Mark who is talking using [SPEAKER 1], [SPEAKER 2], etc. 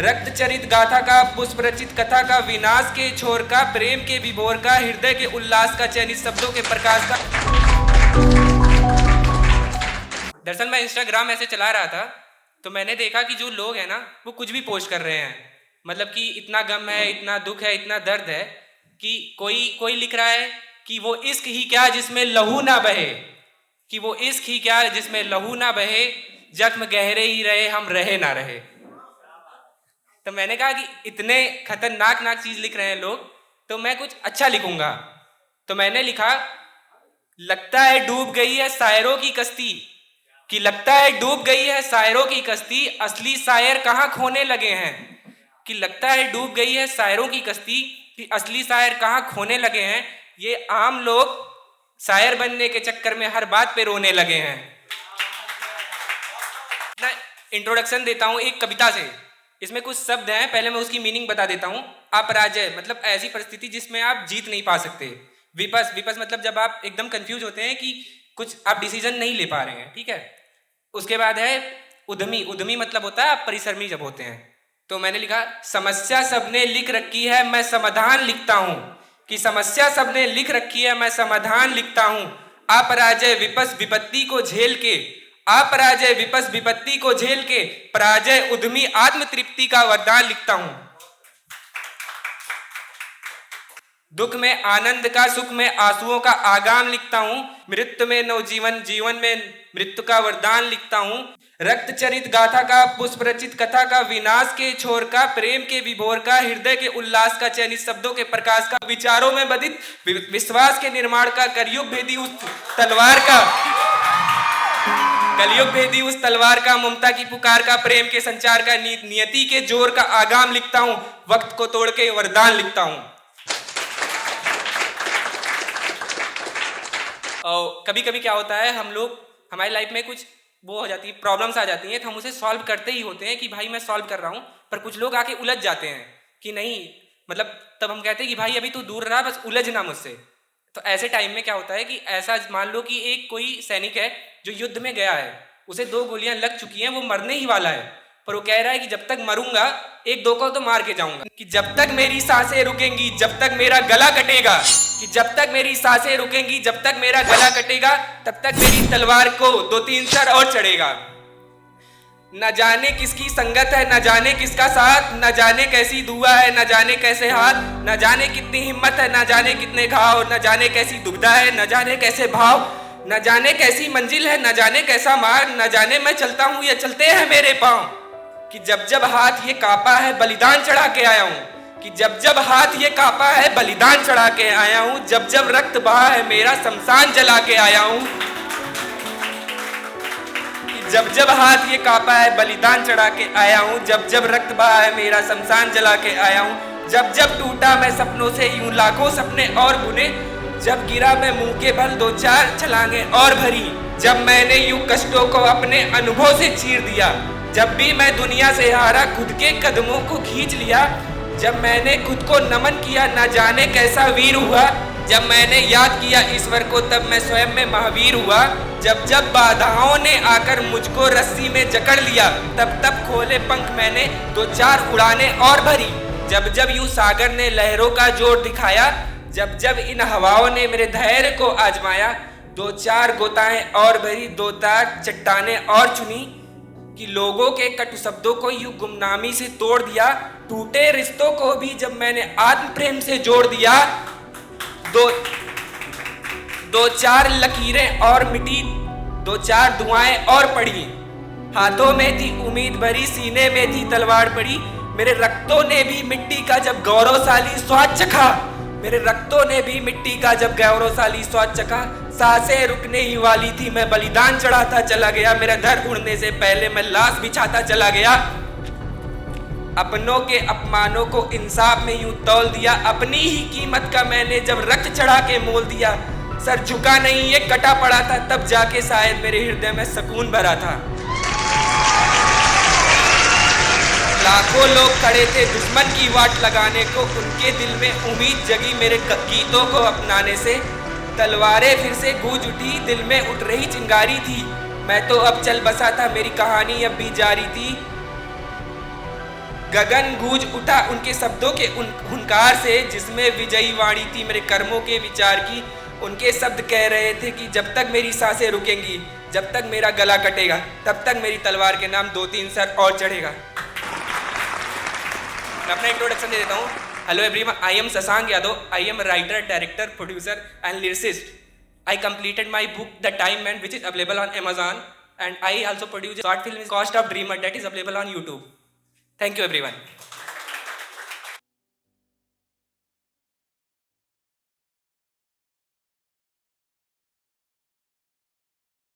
[SPEAKER 1] रक्त चरित गाथा का, पुष्प रचित कथा का, विनाश के छोर का, प्रेम के विभोर का, हृदय के उल्लास का, चयनित शब्दों के प्रकाश का। दरअसल मैं इंस्टाग्राम ऐसे चला रहा था तो मैंने देखा कि जो लोग हैं ना वो कुछ भी पोस्ट कर रहे हैं। मतलब कि इतना गम है, इतना दुख है, इतना दर्द है कि कोई लिख रहा है कि वो इश्क ही क्या जिसमें लहू ना बहे, कि वो इश्क ही क्या जिसमें लहू ना बहे, जख्म गहरे ही रहे हम रहे ना रहे। तो मैंने कहा कि इतने खतरनाक चीज लिख रहे हैं लोग, तो मैं कुछ अच्छा लिखूंगा। तो मैंने लिखा, लगता है डूब गई है शायरों की कश्ती, कि लगता है डूब गई है शायरों की कश्ती, असली शायर कहाँ खोने लगे हैं। कि लगता है डूब गई है शायरों की कश्ती, कि असली शायर कहाँ खोने लगे हैं। ये आम लोग शायर बनने के चक्कर में हर बात पे रोने लगे हैं। मैं इंट्रोडक्शन देता हूँ एक कविता से। इसमें कुछ शब्द हैं, पहले मैं उसकी मीनिंग बता देता हूँ। अपराजय मतलब ऐसी परिस्थिति जिसमें आप जीत नहीं पा सकते। विपस मतलब जब आप एकदम कंफ्यूज होते हैं कि कुछ आप डिसीजन नहीं ले पा रहे हैं, ठीक है। उसके बाद है उद्यमी मतलब होता है आप परिश्रमी जब होते हैं। तो मैंने लिखा, समस्या सबने लिख रखी है मैं समाधान लिखता हूँ, कि समस्या सबने लिख रखी है मैं समाधान लिखता हूँ। अपराजय विपस विपत्ति को झेल के, अपराजय विपस विपत्ति को झेल के, पराजय उद्यमी आत्म तृप्ति का वरदान लिखता हूँ। दुख में आनंद का, सुख में आंसुओं का आगाम लिखता हूँ, मृत्यु में नवजीवन, जीवन में मृत्यु का वरदान लिखता हूँ। रक्त चरित गाथा का, पुष्प रचित कथा का, विनाश के छोर का, प्रेम के विभोर का, हृदय के उल्लास का, चयनित शब्दों के प्रकाश का, विचारों में बधित विश्वास के निर्माण का, कलयुग भेदी उस तलवार का, कलयुग भेदी उस तलवार का, ममता की पुकार का, प्रेम के संचार का, नियति के जोर का आगाम लिखता हूँ, वक्त को तोड़ के वरदान लिखता हूँ। और कभी कभी क्या होता है, हम लोग हमारी लाइफ में कुछ वो हो जाती है, प्रॉब्लम्स आ जाती हैं, तो हम उसे सॉल्व करते ही होते हैं कि भाई मैं सॉल्व कर रहा हूँ, पर कुछ लोग आके उलझ जाते हैं कि नहीं, मतलब तब हम कहते हैं कि भाई अभी तू दूर रहा, बस उलझ ना मुझसे। तो ऐसे टाइम में क्या होता है कि ऐसा मान लो कि एक कोई सैनिक है जो युद्ध में गया है, उसे 2 गोलियां लग चुकी हैं, वो मरने ही वाला है, पर वो कह रहा है कि जब तक मरूंगा 1-2 को तो मार के जाऊंगा, कि जब तक मेरी सांसें रुकेंगी जब तक मेरा गला कटेगा, कि जब तक मेरी सांसें रुकेंगी जब तक मेरा गला कटेगा, तब तक मेरी तलवार को 2-3 सर और चढ़ेगा। न जाने किसकी संगत है, न जाने किसका साथ, न जाने कैसी दुआ है, न जाने कैसे हाथ, न जाने कितनी हिम्मत है, न जाने कितने घाव, न जाने कैसी दुविधा है, न जाने कैसे भाव, न जाने कैसी मंजिल है, न जाने कैसा मार्ग, न जाने मैं चलता हूँ या चलते हैं मेरे पाँव। कि जब जब हाथ ये कांपा है बलिदान चढ़ा के आया हूँ, कि जब जब हाथ ये कांपा है बलिदान चढ़ा के आया हूँ, जब जब रक्त बहा है मेरा शमशान जला के आया हूँ। जब जब हाथ ये कांपा है बलिदान चढ़ा के आया हूँ, जब जब रक्त बहा है मेरा शमशान जला के आया हूँ। जब जब टूटा मैं सपनों से यूं लाखों सपने और बुने, जब गिरा मैं मुंह के बल 2-4 छलांगे और भरी, जब मैंने यूं कष्टों को अपने अनुभव से चीर दिया, जब भी मैं दुनिया से हारा खुद के कदमों को खींच लिया, जब मैंने खुद को नमन किया न जाने कैसा वीर हुआ, जब मैंने याद किया ईश्वर को तब मैं स्वयं में महावीर हुआ। जब जब बाधाओं ने आकर मुझको रस्सी में जकड़ लिया, तब तब खोले पंख मैंने 2-4 उड़ाने और भरी। जब जब यूं सागर ने लहरों का जोर दिखाया, जब जब इन हवाओं ने मेरे धैर्य को आजमाया, 2-4 गोताएं और भरी, 2-4 चट्टाने और चुनी, कि लोगों के कटु शब्दों को यूं गुमनामी से तोड़ दिया, टूटे रिश्तों को भी जब मैंने आत्म प्रेम से जोड़ दिया। 2-4 लकीरें और मिटी, 2-4 दुआएं और पड़ी, हाथों में थी उम्मीद भरी, सीने में थी तलवार पड़ी। मेरे रक्तों ने भी मिट्टी का जब गौरवशाली स्वाद चखा, मेरे रक्तों ने भी मिट्टी का जब गौरवशाली स्वाद चखा, सांसें रुकने ही वाली थी मैं बलिदान चढ़ाता चला गया, मेरा धड़ उड़ने से पहले मैं लाश बिछाता चला गया। अपनों के अपमानों को इंसाफ में यूं तौल दिया, अपनी ही कीमत का मैंने जब रक्त चढ़ा के मोल दिया। सर झुका नहीं ये कटा पड़ा था, तब जाके शायद मेरे हृदय में सुकून भरा था। लाखों लोग खड़े थे दुश्मन की वाट लगाने को, उनके दिल में उम्मीद जगी मेरे गीतों को अपनाने से। तलवारें फिर से गूंज उठी, दिल में उठ रही चिंगारी थी, मैं तो अब चल बसा था, मेरी कहानी अब भी जारी थी। गगन गूंज उठा उनके शब्दों के हुंकार से, जिसमें विजयी वाणी थी मेरे कर्मों के विचार की। उनके शब्द कह रहे थे कि जब तक मेरी सांसें रुकेंगी, जब तक मेरा गला कटेगा, तब तक मेरी तलवार के नाम 2-3 सर और चढ़ेगा। मैं अपना इंट्रोडक्शन दे देता हूँ। Hello everyone, I am Shashank Yadav. I am writer, director, producer and lyricist. I completed my book The Time Man, which is available on Amazon, and I also produce a short film, Cost of Dreamer, that is available on YouTube. Thank you everyone.